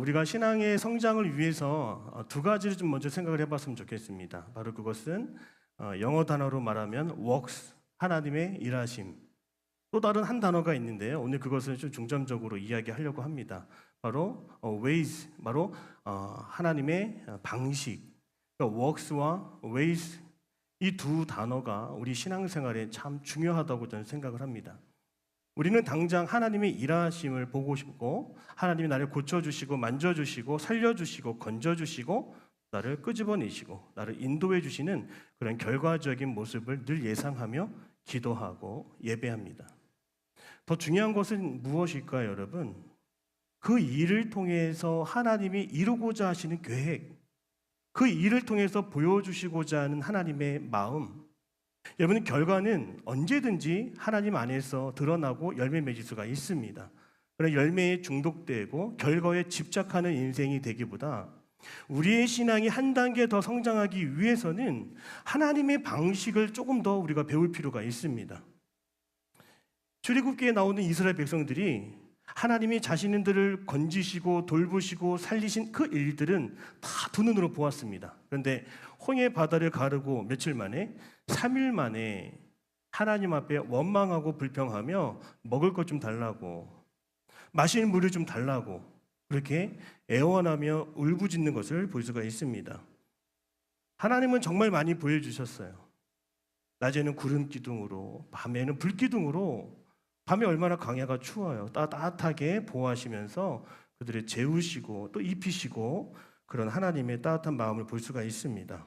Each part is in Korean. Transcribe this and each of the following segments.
우리가 신앙의 성장을 위해서 두 가지를 좀 먼저 생각을 해봤으면 좋겠습니다. 바로 그것은 영어 단어로 말하면 works, 하나님의 일하심. 또 다른 한 단어가 있는데요. 오늘 그것을 좀 중점적으로 이야기하려고 합니다. 바로 ways, 바로 하나님의 방식. 그러니까 works와 ways, 이 두 단어가 우리 신앙생활에 참 중요하다고 저는 생각을 합니다. 우리는 당장 하나님의 일하심을 보고 싶고, 하나님이 나를 고쳐주시고 만져주시고 살려주시고 건져주시고 나를 끄집어내시고 나를 인도해 주시는 그런 결과적인 모습을 늘 예상하며 기도하고 예배합니다. 더 중요한 것은 무엇일까요, 여러분? 그 일을 통해서 하나님이 이루고자 하시는 계획, 그 일을 통해서 보여주시고자 하는 하나님의 마음, 여러분, 결과는 언제든지 하나님 안에서 드러나고 열매 맺을 수가 있습니다. 그런 열매에 중독되고 결과에 집착하는 인생이 되기보다 우리의 신앙이 한 단계 더 성장하기 위해서는 하나님의 방식을 조금 더 우리가 배울 필요가 있습니다. 출애굽기에 나오는 이스라엘 백성들이 하나님이 자신들을 건지시고 돌보시고 살리신 그 일들은 다 두 눈으로 보았습니다. 그런데 홍해 바다를 가르고 며칠 만에 3일 만에 하나님 앞에 원망하고 불평하며 먹을 것 좀 달라고, 마실 물을 좀 달라고 그렇게 애원하며 울부짖는 것을 볼 수가 있습니다. 하나님은 정말 많이 보여주셨어요. 낮에는 구름 기둥으로, 밤에는 불 기둥으로, 밤에 얼마나 광야가 추워요. 따뜻하게 보호하시면서 그들을 재우시고 또 입히시고 그런 하나님의 따뜻한 마음을 볼 수가 있습니다.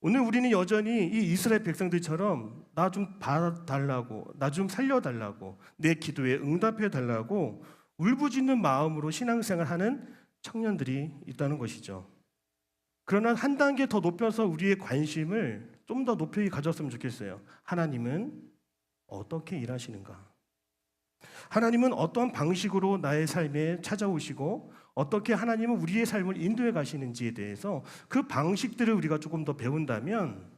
오늘 우리는 여전히 이 이스라엘 백성들처럼 나 좀 봐달라고, 나 좀 살려달라고, 내 기도에 응답해달라고 울부짖는 마음으로 신앙생활하는 청년들이 있다는 것이죠. 그러나 한 단계 더 높여서 우리의 관심을 좀 더 높이 가졌으면 좋겠어요. 하나님은 어떻게 일하시는가? 하나님은 어떤 방식으로 나의 삶에 찾아오시고 어떻게 하나님은 우리의 삶을 인도해 가시는지에 대해서 그 방식들을 우리가 조금 더 배운다면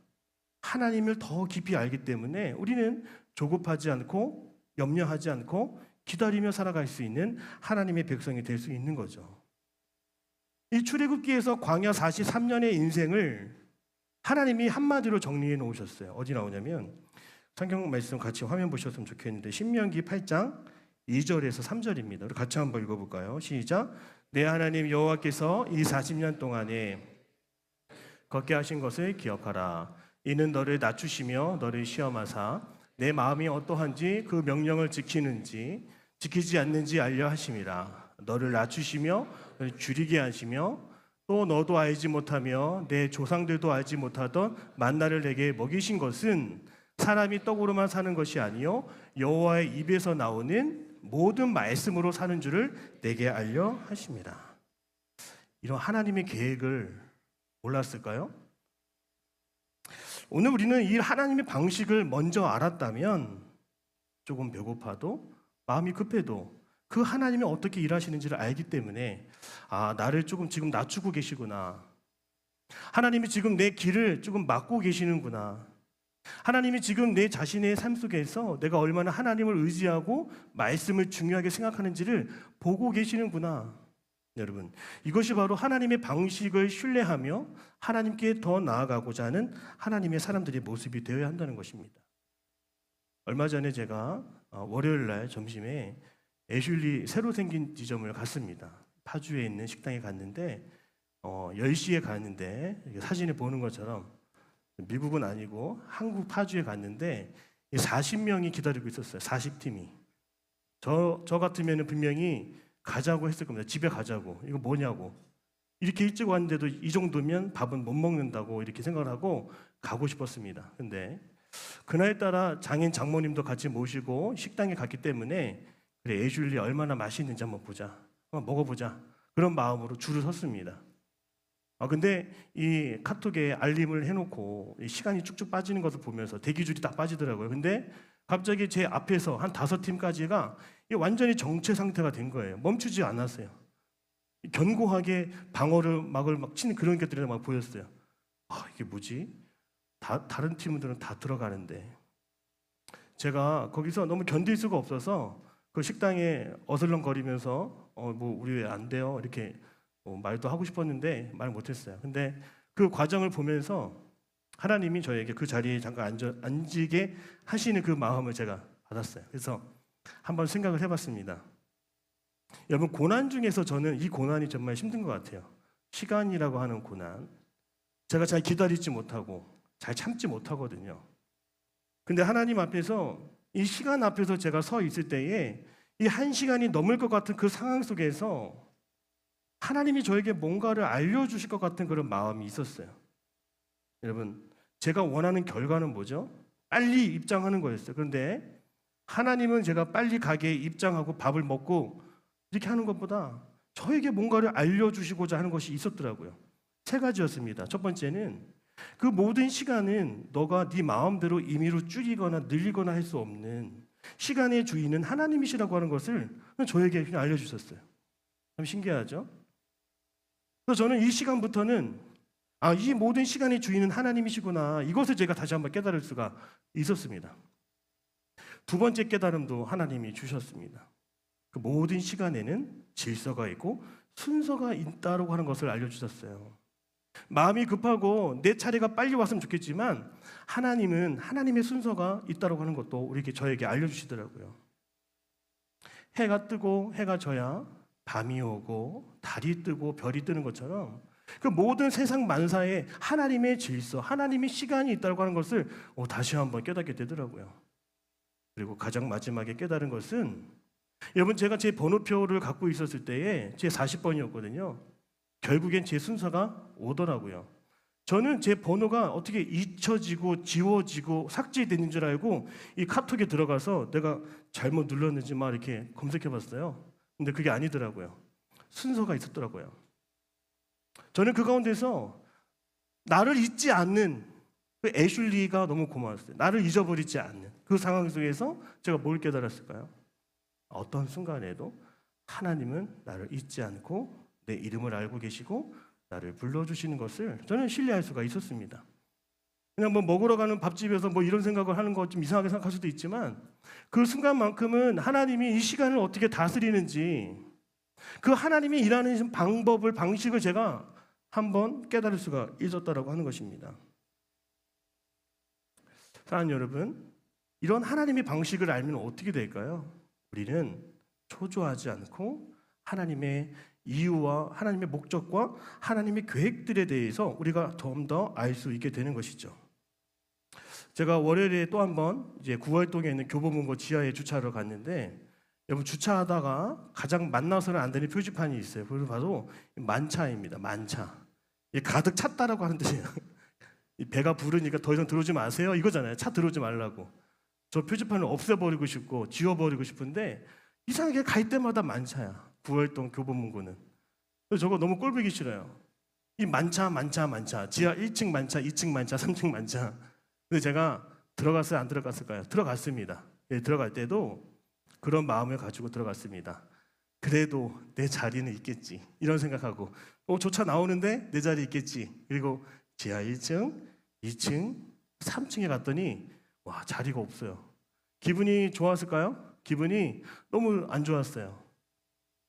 하나님을 더 깊이 알기 때문에 우리는 조급하지 않고 염려하지 않고 기다리며 살아갈 수 있는 하나님의 백성이 될 수 있는 거죠. 이 출애굽기에서 광야 43년의 인생을 하나님이 한마디로 정리해 놓으셨어요. 어디 나오냐면 성경 말씀 같이 화면 보셨으면 좋겠는데 신명기 8장 2절에서 3절입니다. 우리 같이 한번 읽어볼까요? 시작. 내 하나님 여호와께서 이 40년 동안에 걷게 하신 것을 기억하라. 이는 너를 낮추시며 너를 시험하사 내 마음이 어떠한지 그 명령을 지키는지 지키지 않는지 알려 하심이라. 너를 낮추시며 너를 줄이게 하시며 또 너도 알지 못하며 내 조상들도 알지 못하던 만나를 내게 먹이신 것은 사람이 떡으로만 사는 것이 아니요 여호와의 입에서 나오는 모든 말씀으로 사는 줄을 내게 알려 하십니다. 이런 하나님의 계획을 몰랐을까요? 오늘 우리는 이 하나님의 방식을 먼저 알았다면 조금 배고파도 마음이 급해도 그 하나님이 어떻게 일하시는지를 알기 때문에 나를 조금 지금 낮추고 계시구나. 하나님이 지금 내 길을 조금 막고 계시는구나. 하나님이 지금 내 자신의 삶 속에서 내가 얼마나 하나님을 의지하고 말씀을 중요하게 생각하는지를 보고 계시는구나. 여러분, 이것이 바로 하나님의 방식을 신뢰하며 하나님께 더 나아가고자 하는 하나님의 사람들의 모습이 되어야 한다는 것입니다. 얼마 전에 제가 월요일 날 점심에 애슐리 새로 생긴 지점을 갔습니다. 파주에 있는 식당에 갔는데 10시에 갔는데 사진을 보는 것처럼 미국은 아니고 한국 파주에 갔는데 40명이 기다리고 있었어요. 40팀이. 저 같으면 분명히 가자고 했을 겁니다. 집에 가자고. 이거 뭐냐고. 이렇게 일찍 왔는데도 이 정도면 밥은 못 먹는다고 이렇게 생각을 하고 가고 싶었습니다. 근데 그날따라 장인 장모님도 같이 모시고 식당에 갔기 때문에 그래, 애슐리 얼마나 맛있는지 한번 보자. 한번 먹어보자. 그런 마음으로 줄을 섰습니다. 근데 이 카톡에 알림을 해놓고 시간이 쭉쭉 빠지는 것을 보면서 대기줄이 딱 빠지더라고요. 근데 갑자기 제 앞에서 한 5팀까지가 완전히 정체 상태가 된 거예요. 멈추지 않았어요. 견고하게 방어를 막 치는 그런 것들이 막 보였어요. 이게 뭐지? 다른 팀들은 다 들어가는데 제가 거기서 너무 견딜 수가 없어서 그 식당에 어슬렁거리면서 뭐 우리 왜 안 돼요? 이렇게 말도 하고 싶었는데 말 못했어요. 근데 그 과정을 보면서 하나님이 저에게 그 자리에 잠깐 앉게 하시는 그 마음을 제가 받았어요. 그래서 한번 생각을 해봤습니다. 여러분, 고난 중에서 저는 이 고난이 정말 힘든 것 같아요. 시간이라고 하는 고난. 제가 잘 기다리지 못하고 잘 참지 못하거든요. 근데 하나님 앞에서 이 시간 앞에서 제가 서 있을 때에 이 1시간이 넘을 것 같은 그 상황 속에서 하나님이 저에게 뭔가를 알려주실 것 같은 그런 마음이 있었어요. 여러분, 제가 원하는 결과는 뭐죠? 빨리 입장하는 거였어요. 그런데 하나님은 제가 빨리 가게에 입장하고 밥을 먹고 이렇게 하는 것보다 저에게 뭔가를 알려주시고자 하는 것이 있었더라고요. 3가지였습니다. 첫 번째는 그 모든 시간은 너가 네 마음대로 임의로 줄이거나 늘리거나 할 수 없는 시간의 주인은 하나님이시라고 하는 것을 저에게 그냥 알려주셨어요. 참 신기하죠? 그래서 저는 이 시간부터는 이 모든 시간의 주인은 하나님이시구나, 이것을 제가 다시 한번 깨달을 수가 있었습니다. 2번째 깨달음도 하나님이 주셨습니다. 그 모든 시간에는 질서가 있고 순서가 있다고 하는 것을 알려주셨어요. 마음이 급하고 내 차례가 빨리 왔으면 좋겠지만 하나님은 하나님의 순서가 있다고 하는 것도 이렇게 저에게 알려주시더라고요. 해가 뜨고 해가 져야 밤이 오고 달이 뜨고 별이 뜨는 것처럼 그 모든 세상 만사에 하나님의 질서, 하나님의 시간이 있다고 하는 것을 다시 한번 깨닫게 되더라고요. 그리고 가장 마지막에 깨달은 것은, 여러분, 제가 제 번호표를 갖고 있었을 때에 제 40번이었거든요. 결국엔 제 순서가 오더라고요. 저는 제 번호가 어떻게 잊혀지고 지워지고 삭제되는 줄 알고 이 카톡에 들어가서 내가 잘못 눌렀는지 막 이렇게 검색해봤어요. 근데 그게 아니더라고요. 순서가 있었더라고요. 저는 그 가운데서 나를 잊지 않는 그 애슐리가 너무 고마웠어요. 나를 잊어버리지 않는 그 상황 속에서 제가 뭘 깨달았을까요? 어떤 순간에도 하나님은 나를 잊지 않고 내 이름을 알고 계시고 나를 불러주시는 것을 저는 신뢰할 수가 있었습니다. 그냥 뭐 먹으러 가는 밥집에서 뭐 이런 생각을 하는 거 좀 이상하게 생각할 수도 있지만 그 순간만큼은 하나님이 이 시간을 어떻게 다스리는지, 그 하나님이 일하는 방법을, 방식을 제가 한번 깨달을 수가 있었다라고 하는 것입니다. 사랑하는 여러분, 이런 하나님의 방식을 알면 어떻게 될까요? 우리는 초조하지 않고 하나님의 이유와 하나님의 목적과 하나님의 계획들에 대해서 우리가 좀 더 알 수 있게 되는 것이죠. 제가 월요일에 또 한 번 이제 구월동에 있는 교보문고 지하에 주차하러 갔는데, 여러분, 주차하다가 가장 만나서는 안 되는 표지판이 있어요. 그걸 봐도 만차입니다. 만차. 가득 찼다라고 하는 뜻이에요. 배가 부르니까 더 이상 들어오지 마세요, 이거잖아요. 차 들어오지 말라고. 저 표지판을 없애버리고 싶고 지워버리고 싶은데 이상하게 갈 때마다 만차야. 구월동 교보문고는. 그래서 저거 너무 꼴보기 싫어요. 이 만차 만차 만차, 지하 1층 만차, 2층 만차, 3층 만차. 근데 제가 들어갔어요, 안 들어갔을까요? 들어갔습니다. 들어갈 때도 그런 마음을 가지고 들어갔습니다. 그래도 내 자리는 있겠지, 이런 생각하고 조차 나오는데 내 자리 있겠지. 그리고 지하 1층, 2층, 3층에 갔더니 와, 자리가 없어요. 기분이 좋았을까요? 기분이 너무 안 좋았어요.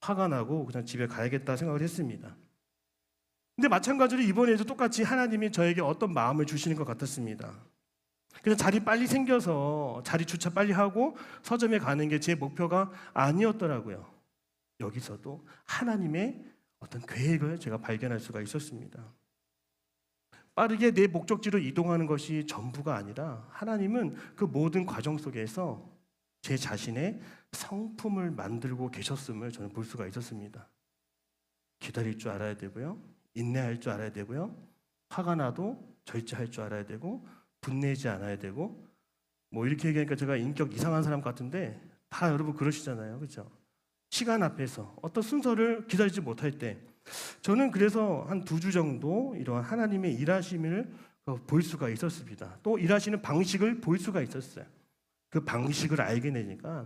화가 나고 그냥 집에 가야겠다 생각을 했습니다. 근데 마찬가지로 이번에도 똑같이 하나님이 저에게 어떤 마음을 주시는 것 같았습니다. 그래서 자리 빨리 생겨서 자리 주차 빨리 하고 서점에 가는 게 제 목표가 아니었더라고요. 여기서도 하나님의 어떤 계획을 제가 발견할 수가 있었습니다. 빠르게 내 목적지로 이동하는 것이 전부가 아니라 하나님은 그 모든 과정 속에서 제 자신의 성품을 만들고 계셨음을 저는 볼 수가 있었습니다. 기다릴 줄 알아야 되고요, 인내할 줄 알아야 되고요, 화가 나도 절제할 줄 알아야 되고, 분내지 않아야 되고, 뭐 이렇게 얘기하니까 제가 인격 이상한 사람 같은데 다 여러분 그러시잖아요, 그렇죠? 시간 앞에서 어떤 순서를 기다리지 못할 때 저는 그래서 한 2주 정도 이러한 하나님의 일하심을 볼 수가 있었습니다. 또 일하시는 방식을 볼 수가 있었어요. 그 방식을 알게 되니까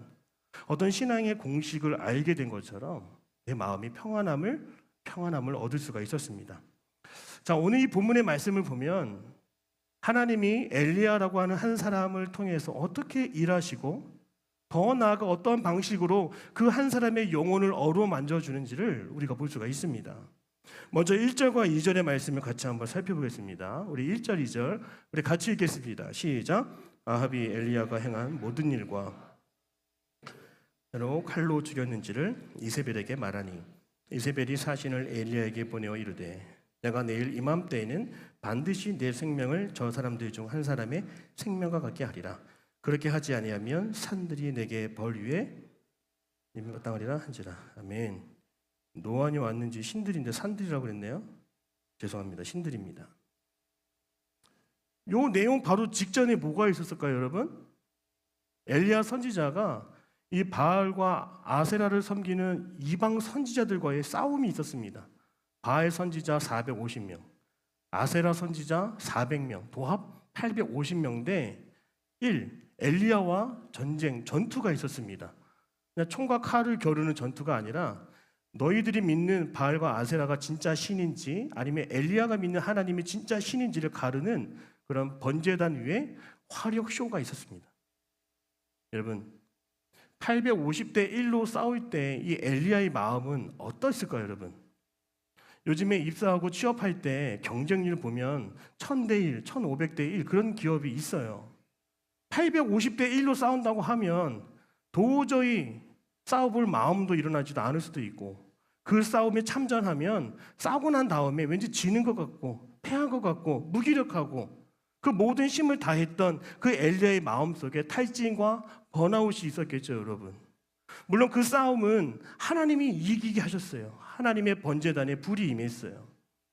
어떤 신앙의 공식을 알게 된 것처럼 내 마음이 평안함을 얻을 수가 있었습니다. 자, 오늘 이 본문의 말씀을 보면 하나님이 엘리야라고 하는 한 사람을 통해서 어떻게 일하시고 더 나아가 어떠한 방식으로 그 한 사람의 영혼을 어루만져 주는지를 우리가 볼 수가 있습니다. 먼저 1절과 2절의 말씀을 같이 한번 살펴보겠습니다. 우리 1절, 2절 우리 같이 읽겠습니다. 시작. 아합이 엘리야가 행한 모든 일과 로 칼로 죽였는지를 이세벨에게 말하니 이세벨이 사신을 엘리야에게 보내어 이르되 내가 내일 이맘때에는 반드시 내 생명을 저 사람들 중 한 사람의 생명과 같게 하리라. 그렇게 하지 아니하면 산들이 내게 벌 위에 마땅하리라 한지라. 아멘. 노안이 왔는지 신들인데 산들이라고 그랬네요. 죄송합니다. 신들입니다. 요 내용 바로 직전에 뭐가 있었을까요, 여러분? 엘리야 선지자가 이 바알과 아세라를 섬기는 이방 선지자들과의 싸움이 있었습니다. 바알 선지자 450명, 아세라 선지자 400명, 도합 850명대 1. 엘리야와 전투가 있었습니다. 그냥 총과 칼을 겨루는 전투가 아니라 너희들이 믿는 바알과 아세라가 진짜 신인지 아니면 엘리야가 믿는 하나님이 진짜 신인지를 가르는 그런 번제단 위에 화력 쇼가 있었습니다. 여러분 850대 1로 싸울 때 이 엘리야의 마음은 어떠했을까요, 여러분? 요즘에 입사하고 취업할 때 경쟁률 보면 1000대 1, 1500대 1 그런 기업이 있어요. 850대 1로 싸운다고 하면 도저히 싸워볼 마음도 일어나지도 않을 수도 있고 그 싸움에 참전하면 싸우고 난 다음에 왠지 지는 것 같고 패한 것 같고 무기력하고 그 모든 힘을 다했던 그 엘리야의 마음속에 탈진과 번아웃이 있었겠죠, 여러분. 물론 그 싸움은 하나님이 이기게 하셨어요. 하나님의 번제단에 불이 임했어요.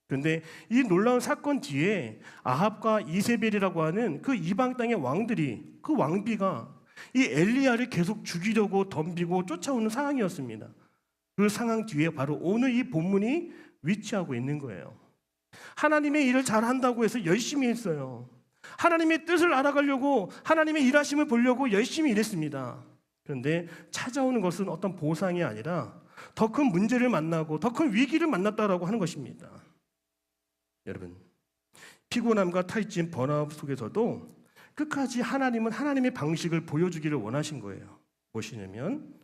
그런데 이 놀라운 사건 뒤에 아합과 이세벨이라고 하는 그 이방 땅의 왕들이 그 왕비가 이 엘리야를 계속 죽이려고 덤비고 쫓아오는 상황이었습니다. 그 상황 뒤에 바로 오늘 이 본문이 위치하고 있는 거예요. 하나님의 일을 잘한다고 해서 열심히 했어요. 하나님의 뜻을 알아가려고 하나님의 일하심을 보려고 열심히 일했습니다. 그런데 찾아오는 것은 어떤 보상이 아니라 더 큰 문제를 만나고 더 큰 위기를 만났다라고 하는 것입니다. 여러분, 피곤함과 탈진, 번아웃 속에서도 끝까지 하나님은 하나님의 방식을 보여주기를 원하신 거예요. 무엇이냐면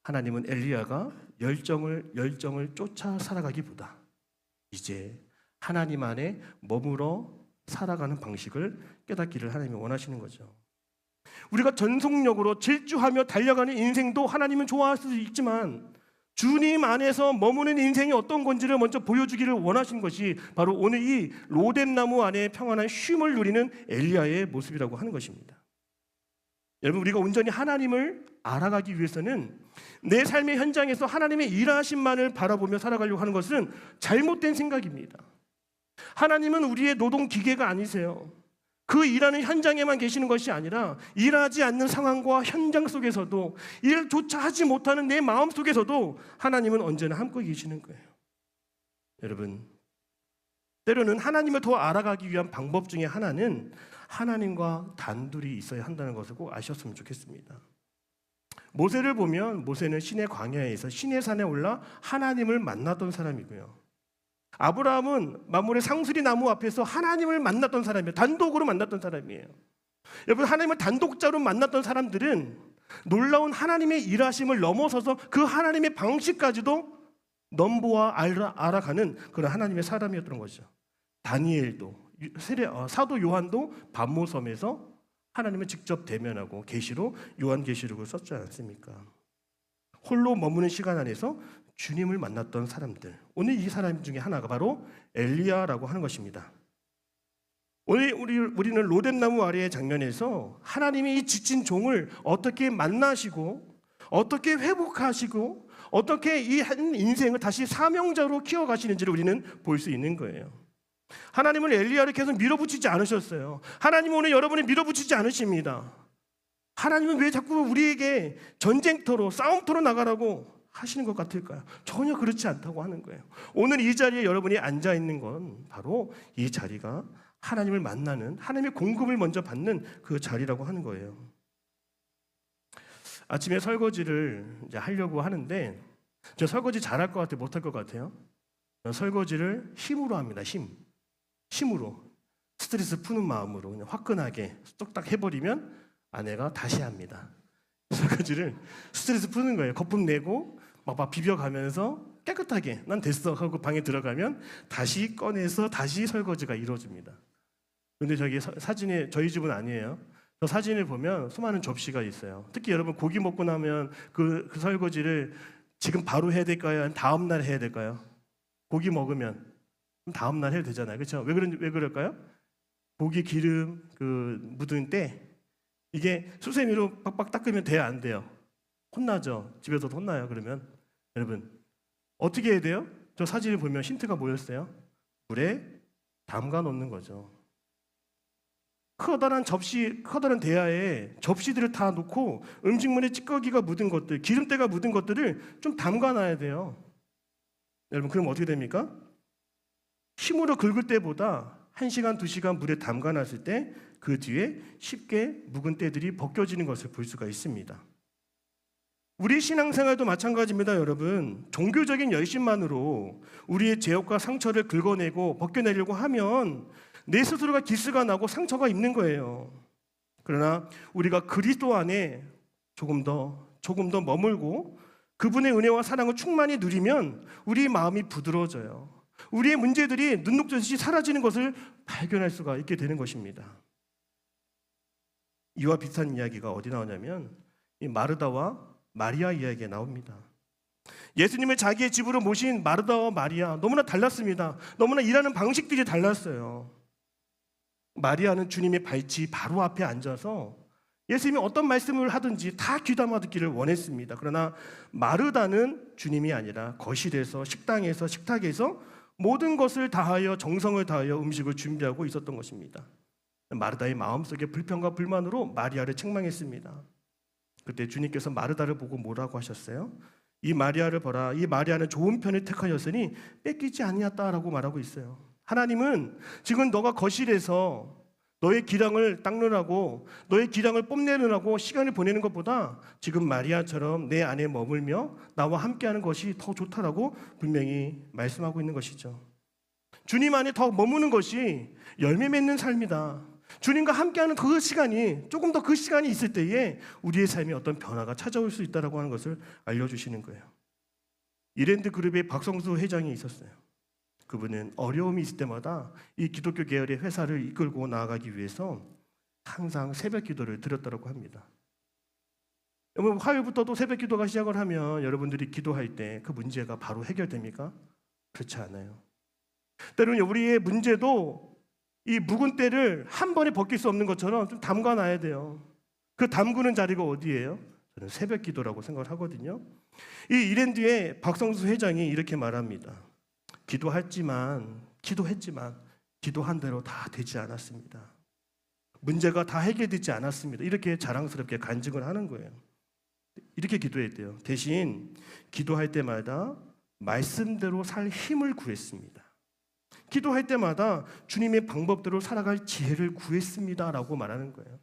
하나님은 엘리야가 열정을 쫓아 살아가기보다 이제 하나님 안에 머물러 살아가는 방식을 깨닫기를 하나님이 원하시는 거죠. 우리가 전속력으로 질주하며 달려가는 인생도 하나님은 좋아할 수도 있지만 주님 안에서 머무는 인생이 어떤 건지를 먼저 보여주기를 원하신 것이 바로 오늘 이 로뎀나무 안에 평안한 쉼을 누리는 엘리야의 모습이라고 하는 것입니다. 여러분, 우리가 온전히 하나님을 알아가기 위해서는 내 삶의 현장에서 하나님의 일하심만을 바라보며 살아가려고 하는 것은 잘못된 생각입니다. 하나님은 우리의 노동 기계가 아니세요. 그 일하는 현장에만 계시는 것이 아니라 일하지 않는 상황과 현장 속에서도 일조차 하지 못하는 내 마음 속에서도 하나님은 언제나 함께 계시는 거예요. 여러분, 때로는 하나님을 더 알아가기 위한 방법 중에 하나는 하나님과 단둘이 있어야 한다는 것을 꼭 아셨으면 좋겠습니다. 모세를 보면 모세는 신의 광야에서 신의 산에 올라 하나님을 만났던 사람이고요. 아브라함은 만물의 상수리 나무 앞에서 하나님을 만났던 사람이에요. 단독으로 만났던 사람이에요. 여러분, 하나님을 단독자로 만났던 사람들은 놀라운 하나님의 일하심을 넘어서서 그 하나님의 방식까지도 넘보아 알아가는 그런 하나님의 사람이었던 거죠. 다니엘도 사도 요한도 반모섬에서 하나님을 직접 대면하고 계시로 요한계시록을 썼지 않습니까? 홀로 머무는 시간 안에서 주님을 만났던 사람들, 오늘 이 사람 중에 하나가 바로 엘리야라고 하는 것입니다. 오늘 우리는 로뎀나무 아래의 장면에서 하나님이 이 지친 종을 어떻게 만나시고 어떻게 회복하시고 어떻게 이 한 인생을 다시 사명자로 키워가시는지를 우리는 볼 수 있는 거예요. 하나님은 엘리야를 계속 밀어붙이지 않으셨어요. 하나님은 오늘 여러분을 밀어붙이지 않으십니다. 하나님은 왜 자꾸 우리에게 전쟁터로 싸움터로 나가라고 하시는 것 같을까요? 전혀 그렇지 않다고 하는 거예요. 오늘 이 자리에 여러분이 앉아 있는 건 바로 이 자리가 하나님을 만나는, 하나님의 공급을 먼저 받는 그 자리라고 하는 거예요. 아침에 설거지를 이제 하려고 하는데 저 설거지 잘할 것 같아요? 못할 것 같아요? 설거지를 힘으로 합니다. 힘으로 스트레스 푸는 마음으로 그냥 화끈하게 뚝딱 해버리면 아내가 다시 합니다. 설거지를 스트레스 푸는 거예요. 거품 내고 막 비벼가면서 깨끗하게 난 됐어 하고 방에 들어가면 다시 꺼내서 다시 설거지가 이루어집니다. 근데 저기 사진에 저희 집은 아니에요. 저 사진을 보면 수많은 접시가 있어요. 특히 여러분 고기 먹고 나면 그 설거지를 지금 바로 해야 될까요? 아니면 다음 날 해야 될까요? 고기 먹으면 다음 날 해도 되잖아요. 그렇죠? 왜 그럴까요? 고기 기름 그 묻은 때 이게 수세미로 빡빡 닦으면 돼야 안 돼요? 혼나죠. 집에서도 혼나요. 그러면 여러분 어떻게 해야 돼요? 저 사진을 보면 힌트가 뭐였어요? 물에 담가 놓는 거죠. 커다란 대야에 접시들을 다 놓고 음식물에 찌꺼기가 묻은 것들, 기름때가 묻은 것들을 좀 담가놔야 돼요. 여러분, 그럼 어떻게 됩니까? 힘으로 긁을 때보다 1시간, 2시간 물에 담가놨을 때 그 뒤에 쉽게 묵은 때들이 벗겨지는 것을 볼 수가 있습니다. 우리 신앙생활도 마찬가지입니다, 여러분. 종교적인 열심만으로 우리의 죄악과 상처를 긁어내고 벗겨내려고 하면 내 스스로가 기스가 나고 상처가 있는 거예요. 그러나 우리가 그리스도 안에 조금 더 머물고 그분의 은혜와 사랑을 충만히 누리면 우리 마음이 부드러워져요. 우리의 문제들이 눈 녹듯이 사라지는 것을 발견할 수가 있게 되는 것입니다. 이와 비슷한 이야기가 어디 나오냐면 이 마르다와 마리아 이야기가 나옵니다. 예수님을 자기의 집으로 모신 마르다와 마리아 너무나 달랐습니다. 너무나 일하는 방식들이 달랐어요. 마리아는 주님의 발치 바로 앞에 앉아서 예수님이 어떤 말씀을 하든지 다 귀담아 듣기를 원했습니다. 그러나 마르다는 주님이 아니라 거실에서 식당에서 식탁에서 모든 것을 다하여 정성을 다하여 음식을 준비하고 있었던 것입니다. 마르다의 마음속에 불평과 불만으로 마리아를 책망했습니다. 그때 주님께서 마르다를 보고 뭐라고 하셨어요? 이 마리아를 보라. 이 마리아는 좋은 편을 택하였으니 뺏기지 아니었다라고 말하고 있어요. 하나님은 지금 너가 거실에서 너의 기량을 닦느라고 너의 기량을 뽐내느라고 시간을 보내는 것보다 지금 마리아처럼 내 안에 머물며 나와 함께하는 것이 더 좋다라고 분명히 말씀하고 있는 것이죠. 주님 안에 더 머무는 것이 열매 맺는 삶이다. 주님과 함께하는 그 시간이 조금 더 그 시간이 있을 때에 우리의 삶에 어떤 변화가 찾아올 수 있다라고 하는 것을 알려주시는 거예요. 이랜드 그룹의 박성수 회장이 있었어요. 그분은 어려움이 있을 때마다 이 기독교 계열의 회사를 이끌고 나아가기 위해서 항상 새벽 기도를 드렸다고 합니다. 여러분, 화요일부터 또 새벽 기도가 시작을 하면 여러분들이 기도할 때 그 문제가 바로 해결됩니까? 그렇지 않아요. 때로는 우리의 문제도 이 묵은 때를 한 번에 벗길 수 없는 것처럼 좀 담가놔야 돼요. 그 담그는 자리가 어디예요? 저는 새벽 기도라고 생각을 하거든요. 이 이랜드의 박성수 회장이 이렇게 말합니다. 기도했지만 기도한 대로 다 되지 않았습니다. 문제가 다 해결되지 않았습니다. 이렇게 자랑스럽게 간증을 하는 거예요. 이렇게 기도했대요. 대신 기도할 때마다 말씀대로 살 힘을 구했습니다. 기도할 때마다 주님의 방법대로 살아갈 지혜를 구했습니다라고 말하는 거예요.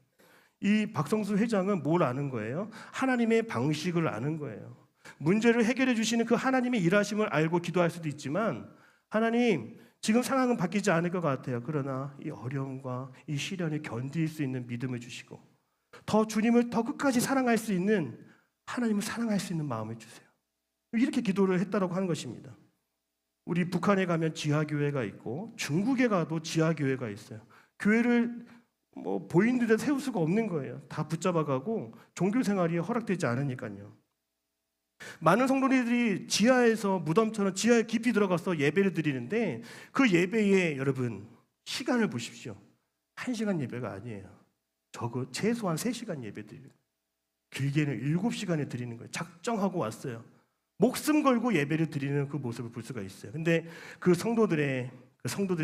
이 박성수 회장은 뭘 아는 거예요? 하나님의 방식을 아는 거예요. 문제를 해결해 주시는 그 하나님의 일하심을 알고 기도할 수도 있지만 하나님 지금 상황은 바뀌지 않을 것 같아요. 그러나 이 어려움과 이 시련을 견딜 수 있는 믿음을 주시고 더 주님을 더 끝까지 사랑할 수 있는 하나님을 사랑할 수 있는 마음을 주세요. 이렇게 기도를 했다라고 하는 것입니다. 우리 북한에 가면 지하교회가 있고 중국에 가도 지하교회가 있어요. 교회를 보이는 데 세울 수가 없는 거예요. 다 붙잡아가고 종교생활이 허락되지 않으니까요. 많은 성도들이 지하에서 무덤처럼 지하에 깊이 들어가서 예배를 드리는데 그 예배에 여러분 시간을 보십시오. 1시간 예배가 아니에요. 최소한 3시간 예배 드리는 거예요. 길게는 7시간에 드리는 거예요. 작정하고 왔어요. 목숨 걸고 예배를 드리는 그 모습을 볼 수가 있어요. 근데 그 성도들의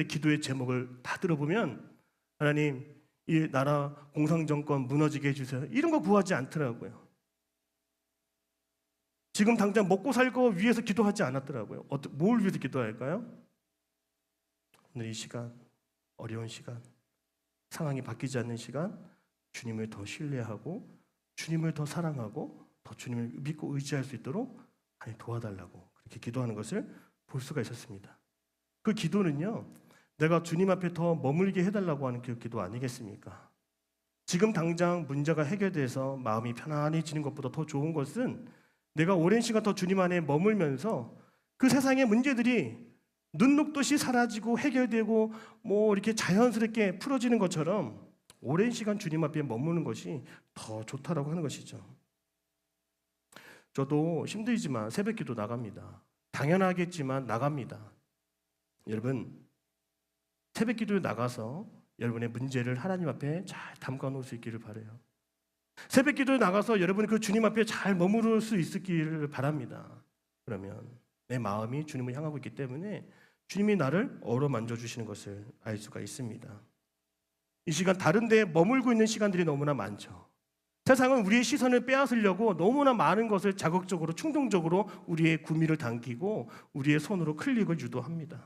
기도의 제목을 다 들어보면 하나님 이 나라 공산정권 무너지게 해주세요. 이런 거 구하지 않더라고요. 지금 당장 먹고 살고 위해서 기도하지 않았더라고요. 뭘 위해서 기도할까요? 오늘 이 시간, 어려운 시간, 상황이 바뀌지 않는 시간, 주님을 더 신뢰하고 주님을 더 사랑하고 더 주님을 믿고 의지할 수 있도록 하나님 도와달라고 그렇게 기도하는 것을 볼 수가 있었습니다. 그 기도는요, 내가 주님 앞에 더 머물게 해달라고 하는 그 기도 아니겠습니까? 지금 당장 문제가 해결돼서 마음이 편안해지는 것보다 더 좋은 것은 내가 오랜 시간 더 주님 안에 머물면서 그 세상의 문제들이 눈 녹듯이 사라지고 해결되고 뭐 이렇게 자연스럽게 풀어지는 것처럼 오랜 시간 주님 앞에 머무는 것이 더 좋다라고 하는 것이죠. 저도 힘들지만 새벽기도 나갑니다. 당연하겠지만 나갑니다. 여러분, 새벽기도에 나가서 여러분의 문제를 하나님 앞에 잘 담가 놓을 수 있기를 바라요. 새벽기도에 나가서 여러분 그 주님 앞에 잘 머무를 수 있기를 바랍니다. 그러면 내 마음이 주님을 향하고 있기 때문에 주님이 나를 어루만져 주시는 것을 알 수가 있습니다. 이 시간 다른 데에 머물고 있는 시간들이 너무나 많죠. 세상은 우리의 시선을 빼앗으려고 너무나 많은 것을 자극적으로 충동적으로 우리의 구미를 당기고 우리의 손으로 클릭을 유도합니다.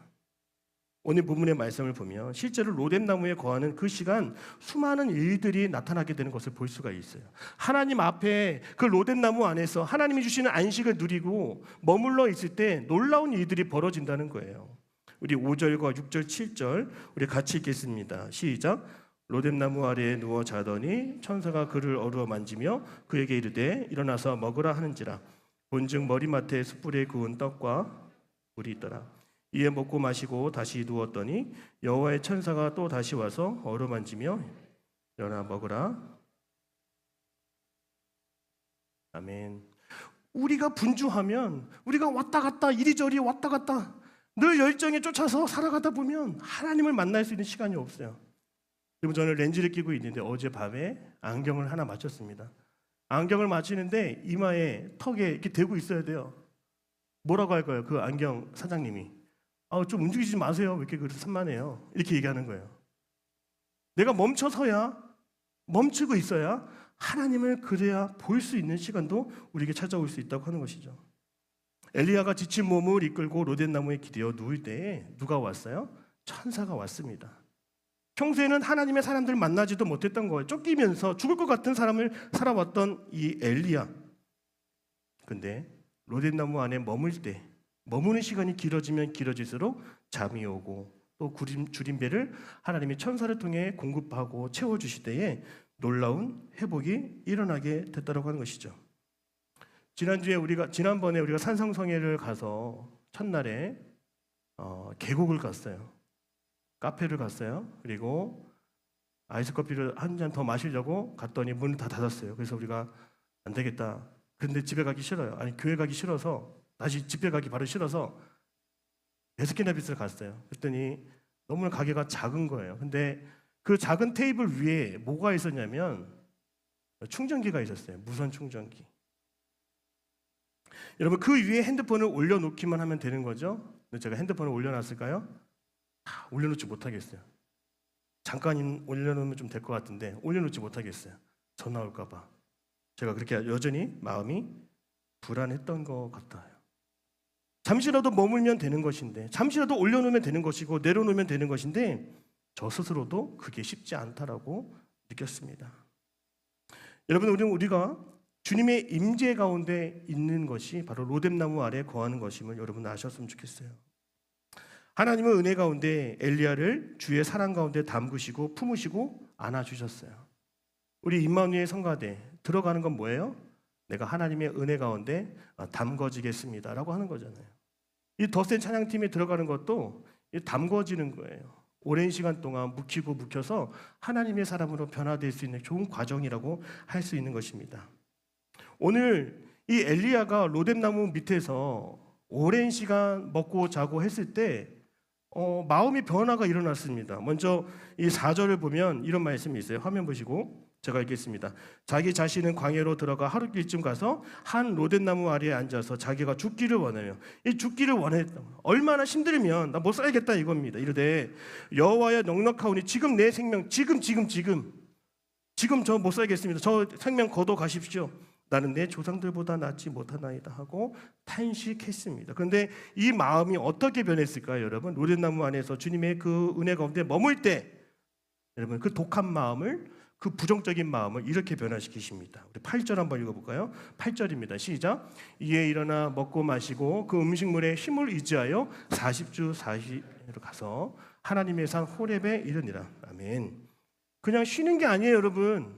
오늘 본문의 말씀을 보면 실제로 로뎀나무에 거하는 그 시간 수많은 일들이 나타나게 되는 것을 볼 수가 있어요. 하나님 앞에 그 로뎀나무 안에서 하나님이 주시는 안식을 누리고 머물러 있을 때 놀라운 일들이 벌어진다는 거예요. 우리 5절과 6절, 7절 우리 같이 읽겠습니다. 시작. 로뎀나무 아래에 누워 자더니 천사가 그를 어루어 만지며 그에게 이르되 일어나서 먹으라 하는지라. 본즉 머리맡에 숯불에 구운 떡과 물이 있더라. 이에 먹고 마시고 다시 누웠더니 여호와의 천사가 또 다시 와서 어루만지며 일어나 먹으라. 아멘. 우리가 분주하면 우리가 왔다 갔다 이리저리 왔다 갔다 늘 열정에 쫓아서 살아가다 보면 하나님을 만날 수 있는 시간이 없어요. 그리고 저는 렌즈를 끼고 있는데 어젯밤에 안경을 하나 맞췄습니다. 안경을 맞추는데 이마에 턱에 이렇게 대고 있어야 돼요. 뭐라고 할까요? 그 안경 사장님이 좀 움직이지 마세요. 왜 이렇게 산만해요? 이렇게 얘기하는 거예요. 내가 멈추고 있어야 하나님을 그래야 볼 수 있는 시간도 우리에게 찾아올 수 있다고 하는 것이죠. 엘리야가 지친 몸을 이끌고 로뎀나무에 기대어 누울 때에 누가 왔어요? 천사가 왔습니다. 평소에는 하나님의 사람들 만나지도 못했던 거예요. 쫓기면서 죽을 것 같은 사람을 살아왔던 이 엘리야. 근데 로뎀나무 안에 머무는 시간이 길어지면 길어질수록 잠이 오고 또 주림배를 하나님이 천사를 통해 공급하고 채워주실 때에 놀라운 회복이 일어나게 됐다고 하는 것이죠. 지난번에 우리가 산성성회를 가서 첫날에 계곡을 갔어요. 카페를 갔어요. 그리고 아이스커피를 한 잔 더 마시려고 갔더니 문을 다 닫았어요. 그래서 우리가 안 되겠다. 근데 집에 가기 싫어요. 교회 가기 싫어서 다시 집에 가기 바로 싫어서 베스킨라빈스를 갔어요. 그랬더니 너무나 가게가 작은 거예요. 근데 그 작은 테이블 위에 뭐가 있었냐면 충전기가 있었어요. 무선 충전기. 여러분 그 위에 핸드폰을 올려놓기만 하면 되는 거죠. 근데 제가 핸드폰을 올려놨을까요? 올려놓지 못하겠어요. 잠깐 올려놓으면 좀 될 것 같은데 올려놓지 못하겠어요. 전화 올까 봐. 제가 그렇게 여전히 마음이 불안했던 것 같아요. 잠시라도 머물면 되는 것인데, 잠시라도 올려놓으면 되는 것이고 내려놓으면 되는 것인데 저 스스로도 그게 쉽지 않다라고 느꼈습니다. 여러분, 우리가 주님의 임재 가운데 있는 것이 바로 로뎀나무 아래 거하는 것임을 여러분 아셨으면 좋겠어요. 하나님은 은혜 가운데 엘리야를 주의 사랑 가운데 담그시고 품으시고 안아주셨어요. 우리 임마누엘 성가대 들어가는 건 뭐예요? 내가 하나님의 은혜 가운데 담궈지겠습니다 라고 하는 거잖아요. 이 더 센 찬양팀에 들어가는 것도 담궈지는 거예요. 오랜 시간 동안 묵혀서 하나님의 사람으로 변화될 수 있는 좋은 과정이라고 할 수 있는 것입니다. 오늘 이 엘리야가 로뎀나무 밑에서 오랜 시간 먹고 자고 했을 때 마음의 변화가 일어났습니다. 먼저 이 4절을 보면 이런 말씀이 있어요. 화면 보시고 제가 읽겠습니다. 자기 자신은 광야로 들어가 하루길쯤 가서 한 로뎀나무 아래에 앉아서 자기가 죽기를 원하며 이 죽기를 원했다. 얼마나 힘들면 나 못 살겠다 이겁니다. 이르되 여호와여 넉넉하오니 지금 내 생명 지금 저 못 살겠습니다. 저 생명 거둬 가십시오. 나는 내 조상들보다 낫지 못하나이다 하고 탄식했습니다. 그런데 이 마음이 어떻게 변했을까요, 여러분? 로뎀나무 안에서 주님의 그 은혜 가운데 머물 때 여러분 그 독한 마음을, 그 부정적인 마음을 이렇게 변화시키십니다. 우리 8절 한번 읽어볼까요? 8절입니다. 시작. 이에 일어나 먹고 마시고 그 음식물에 힘을 의지하여 40주 40일로 가서 하나님의 산 호렙에 이르니라. 아멘. 그냥 쉬는 게 아니에요, 여러분.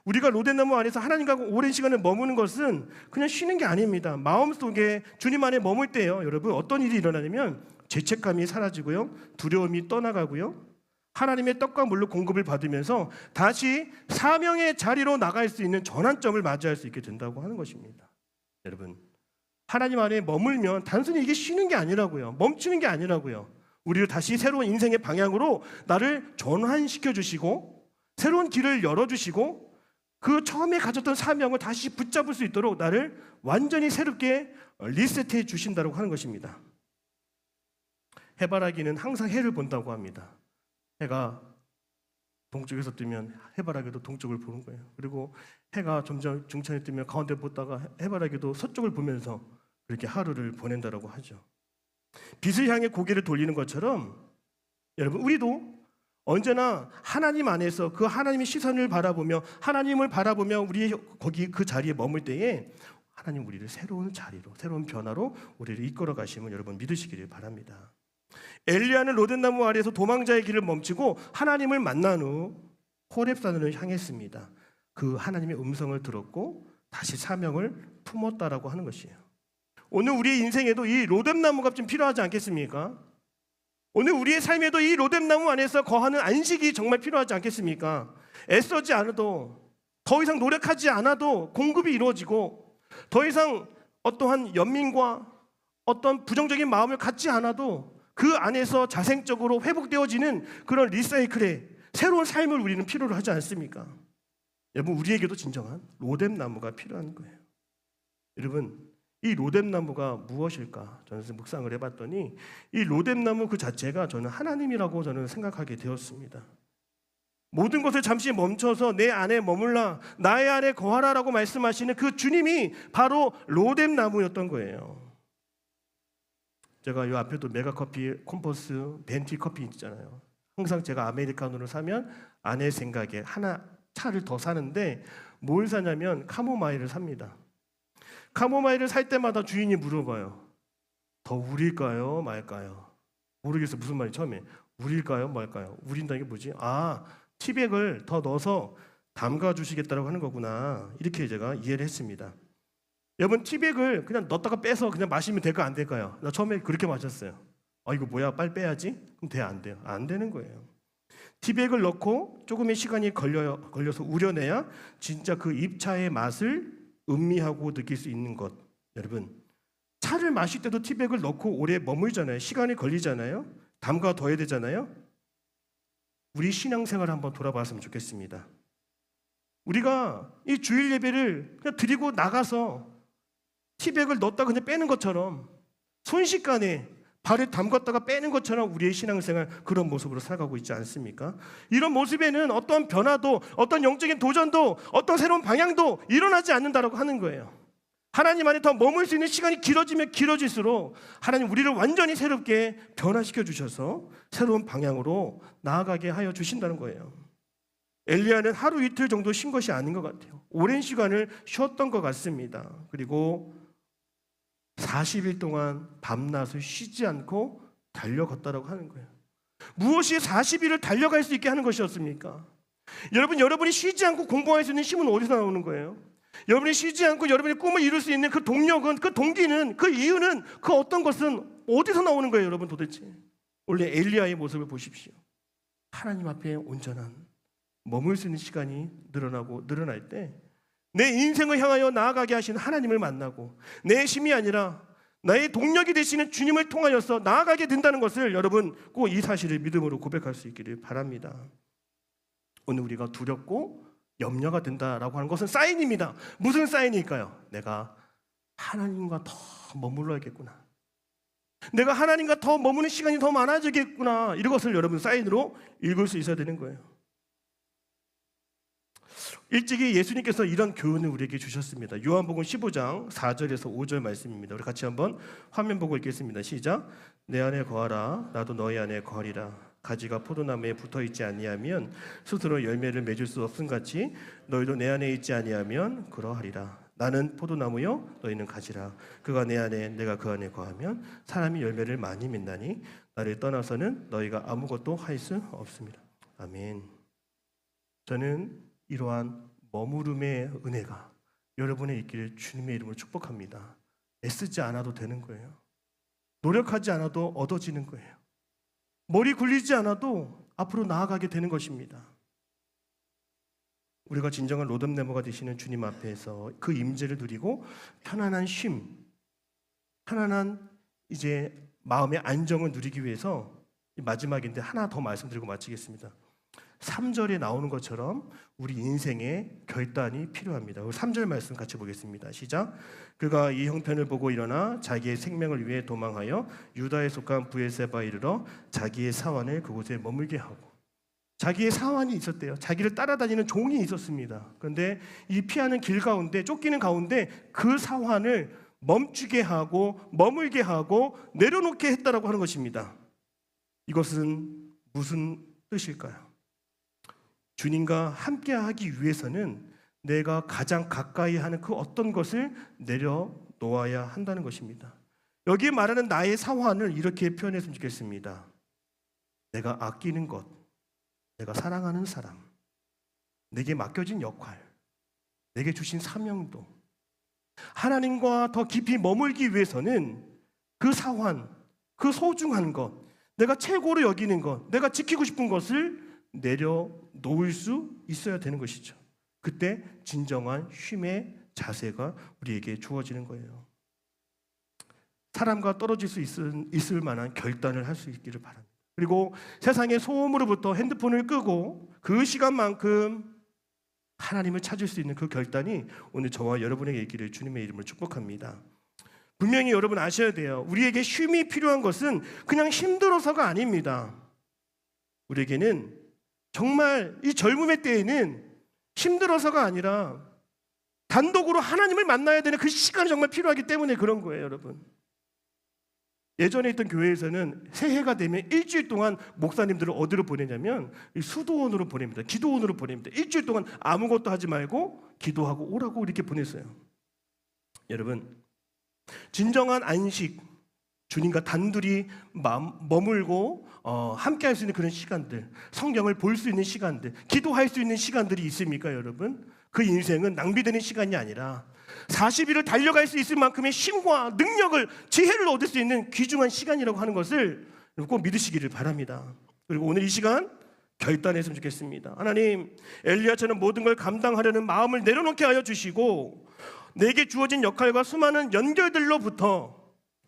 우리가 로뎀나무 안에서 하나님과 오랜 시간을 머무는 것은 그냥 쉬는 게 아닙니다. 마음속에 주님 안에 머물 때요, 여러분, 어떤 일이 일어나냐면 죄책감이 사라지고요, 두려움이 떠나가고요, 하나님의 떡과 물로 공급을 받으면서 다시 사명의 자리로 나갈 수 있는 전환점을 맞이할 수 있게 된다고 하는 것입니다. 여러분, 하나님 안에 머물면 단순히 이게 쉬는 게 아니라고요, 멈추는 게 아니라고요. 우리를 다시 새로운 인생의 방향으로 나를 전환시켜 주시고 새로운 길을 열어주시고 그 처음에 가졌던 사명을 다시 붙잡을 수 있도록 나를 완전히 새롭게 리셋해 주신다고 하는 것입니다. 해바라기는 항상 해를 본다고 합니다. 해가 동쪽에서 뜨면 해바라기도 동쪽을 보는 거예요. 그리고 해가 점점 중천에 뜨면 가운데 보다가 해바라기도 서쪽을 보면서 그렇게 하루를 보낸다고 하죠. 빛을 향해 고개를 돌리는 것처럼 여러분, 우리도 언제나 하나님 안에서 그 하나님의 시선을 바라보며 하나님을 바라보며 우리 거기 그 자리에 머물 때에 하나님 우리를 새로운 자리로, 새로운 변화로 우리를 이끌어 가심을 여러분 믿으시기를 바랍니다. 엘리야는 로뎀나무 아래에서 도망자의 길을 멈추고 하나님을 만난 후 호렙산을 향했습니다. 그 하나님의 음성을 들었고 다시 사명을 품었다라고 하는 것이에요. 오늘 우리의 인생에도 이 로뎀나무가 좀 필요하지 않겠습니까? 오늘 우리의 삶에도 이 로뎀나무 안에서 거하는 안식이 정말 필요하지 않겠습니까? 애쓰지 않아도, 더 이상 노력하지 않아도 공급이 이루어지고, 더 이상 어떠한 연민과 어떤 부정적인 마음을 갖지 않아도 그 안에서 자생적으로 회복되어지는 그런 리사이클의 새로운 삶을 우리는 필요로 하지 않습니까? 여러분, 우리에게도 진정한 로뎀나무가 필요한 거예요. 여러분, 이 로뎀나무가 무엇일까? 저는 묵상을 해봤더니 이 로뎀나무 그 자체가 저는 하나님이라고 저는 생각하게 되었습니다. 모든 것을 잠시 멈춰서 내 안에 머물라, 나의 안에 거하라라고 말씀하시는 그 주님이 바로 로뎀나무였던 거예요. 제가 이 앞에도 메가커피, 콤퍼스, 벤티 커피 있잖아요. 항상 제가 아메리카노를 사면 아내 생각에 하나 차를 더 사는데 뭘 사냐면 카모마일을 sab니다. 카모마일을 살 때마다 주인이 물어봐요. 더 우릴까요? 말까요? 모르겠어요. 무슨 말이 처음에. 우릴까요? 말까요? 우린다는 게 뭐지? 아, 티백을 더 넣어서 담가 주시겠다고 하는 거구나. 이렇게 제가 이해를 했습니다. 여러분, 티백을 그냥 넣었다가 빼서 그냥 마시면 될까 안 될까요? 나 처음에 그렇게 마셨어요. 아, 이거 뭐야? 빨리 빼야지? 그럼 돼? 안 돼요? 안 되는 거예요. 티백을 넣고 조금의 시간이 걸려서 우려내야 진짜 그 입차의 맛을 음미하고 느낄 수 있는 것. 여러분, 차를 마실 때도 티백을 넣고 오래 머물잖아요. 시간이 걸리잖아요. 담가둬야 되잖아요. 우리 신앙생활 한번 돌아봤으면 좋겠습니다. 우리가 이 주일 예배를 그냥 드리고 나가서 티백을 넣었다 그냥 빼는 것처럼 순식간에 발에 담갔다가 빼는 것처럼 우리의 신앙생활 그런 모습으로 살아가고 있지 않습니까? 이런 모습에는 어떤 변화도, 어떤 영적인 도전도, 어떤 새로운 방향도 일어나지 않는다라고 하는 거예요. 하나님 안에 더 머물 수 있는 시간이 길어지면 길어질수록 하나님 우리를 완전히 새롭게 변화시켜 주셔서 새로운 방향으로 나아가게 하여 주신다는 거예요. 엘리야는 하루 이틀 정도 쉰 것이 아닌 것 같아요. 오랜 시간을 쉬었던 것 같습니다. 그리고 40일 동안 밤낮을 쉬지 않고 달려갔다라고 하는 거예요. 무엇이 40일을 달려갈 수 있게 하는 것이었습니까? 여러분, 여러분이 쉬지 않고 공부할 수 있는 힘은 어디서 나오는 거예요? 여러분이 쉬지 않고 여러분의 꿈을 이룰 수 있는 그 동력은, 그 동기는, 그 이유는, 그 어떤 것은 어디서 나오는 거예요, 여러분 도대체? 원래 엘리야의 모습을 보십시오. 하나님 앞에 온전한 머물 수 있는 시간이 늘어날 때 내 인생을 향하여 나아가게 하시는 하나님을 만나고 내 힘이 아니라 나의 동력이 되시는 주님을 통하여서 나아가게 된다는 것을 여러분 꼭 이 사실을 믿음으로 고백할 수 있기를 바랍니다. 오늘 우리가 두렵고 염려가 된다라고 하는 것은 사인입니다. 무슨 사인일까요? 내가 하나님과 더 머물러야겠구나. 내가 하나님과 더 머무는 시간이 더 많아지겠구나. 이것을 여러분 사인으로 읽을 수 있어야 되는 거예요. 일찍이 예수님께서 이런 교훈을 우리에게 주셨습니다. 요한복음 15장 4절에서 5절 말씀입니다. 우리 같이 한번 화면 보고 읽겠습니다. 시작. 내 안에 거하라 나도 너희 안에 거하리라. 가지가 포도나무에 붙어있지 아니하면 스스로 열매를 맺을 수 없음같이 너희도 내 안에 있지 아니하면 그러하리라. 나는 포도나무요 너희는 가지라. 그가 내 안에 내가 그 안에 거하면 사람이 열매를 많이 맺나니 나를 떠나서는 너희가 아무것도 할 수 없습니다. 아멘. 저는 이러한 머무름의 은혜가 여러분의 있기를 주님의 이름으로 축복합니다. 애쓰지 않아도 되는 거예요. 노력하지 않아도 얻어지는 거예요. 머리 굴리지 않아도 앞으로 나아가게 되는 것입니다. 우리가 진정한 로뎀네모가 되시는 주님 앞에서 그 임재를 누리고 편안한 쉼, 편안한 이제 마음의 안정을 누리기 위해서 마지막인데 하나 더 말씀드리고 마치겠습니다. 3절에 나오는 것처럼 우리 인생의 결단이 필요합니다. 3절 말씀 같이 보겠습니다. 시작. 그가 이 형편을 보고 일어나 자기의 생명을 위해 도망하여 유다에 속한 브에세바에 이르러 자기의 사환을 그곳에 머물게 하고, 자기의 사환이 있었대요. 자기를 따라다니는 종이 있었습니다. 그런데 이 피하는 길 가운데, 쫓기는 가운데 그 사환을 멈추게 하고 머물게 하고 내려놓게 했다라고 하는 것입니다. 이것은 무슨 뜻일까요? 주님과 함께하기 위해서는 내가 가장 가까이 하는 그 어떤 것을 내려놓아야 한다는 것입니다. 여기 말하는 나의 사환을 이렇게 표현했으면 좋겠습니다. 내가 아끼는 것, 내가 사랑하는 사람, 내게 맡겨진 역할, 내게 주신 사명도, 하나님과 더 깊이 머물기 위해서는 그 사환, 그 소중한 것, 내가 최고로 여기는 것, 내가 지키고 싶은 것을 내려놓을 수 있어야 되는 것이죠. 그때 진정한 쉼의 자세가 우리에게 주어지는 거예요. 사람과 떨어질 수 있을 만한 결단을 할 수 있기를 바랍니다. 그리고 세상의 소음으로부터 핸드폰을 끄고 그 시간만큼 하나님을 찾을 수 있는 그 결단이 오늘 저와 여러분에게 있기를 주님의 이름으로 축복합니다. 분명히 여러분 아셔야 돼요. 우리에게 쉼이 필요한 것은 그냥 힘들어서가 아닙니다. 우리에게는 정말 이 젊음의 때에는 힘들어서가 아니라 단독으로 하나님을 만나야 되는 그 시간이 정말 필요하기 때문에 그런 거예요, 여러분. 예전에 있던 교회에서는 새해가 되면 일주일 동안 목사님들을 어디로 보내냐면 수도원으로 보냅니다. 기도원으로 보냅니다. 일주일 동안 아무것도 하지 말고 기도하고 오라고 이렇게 보냈어요. 여러분, 진정한 안식, 주님과 단둘이 머물고 함께 할 수 있는 그런 시간들, 성경을 볼 수 있는 시간들, 기도할 수 있는 시간들이 있습니까, 여러분? 그 인생은 낭비되는 시간이 아니라 40일을 달려갈 수 있을 만큼의 힘과 능력을, 지혜를 얻을 수 있는 귀중한 시간이라고 하는 것을 꼭 믿으시기를 바랍니다. 그리고 오늘 이 시간 결단했으면 좋겠습니다. 하나님, 엘리야처럼 모든 걸 감당하려는 마음을 내려놓게 하여 주시고 내게 주어진 역할과 수많은 연결들로부터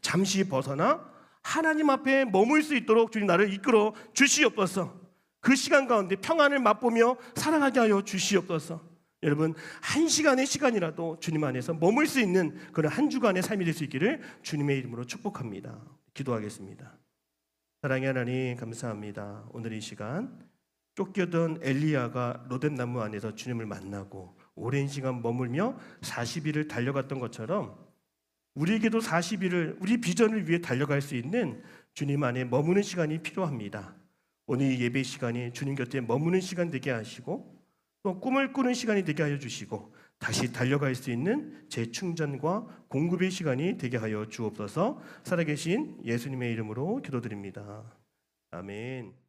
잠시 벗어나 하나님 앞에 머물 수 있도록 주님 나를 이끌어 주시옵소서. 그 시간 가운데 평안을 맛보며 살아가게 하여 주시옵소서. 여러분, 한 시간의 시간이라도 주님 안에서 머물 수 있는 그런 한 주간의 삶이 될 수 있기를 주님의 이름으로 축복합니다. 기도하겠습니다. 사랑의 하나님, 감사합니다. 오늘 이 시간 쫓겨던 엘리야가 로뎀나무 안에서 주님을 만나고 오랜 시간 머물며 40일을 달려갔던 것처럼 우리에게도 40일을 우리 비전을 위해 달려갈 수 있는 주님 안에 머무는 시간이 필요합니다. 오늘 이 예배 시간이 주님 곁에 머무는 시간 되게 하시고 또 꿈을 꾸는 시간이 되게 하여 주시고 다시 달려갈 수 있는 재충전과 공급의 시간이 되게 하여 주옵소서. 살아계신 예수님의 이름으로 기도드립니다. 아멘.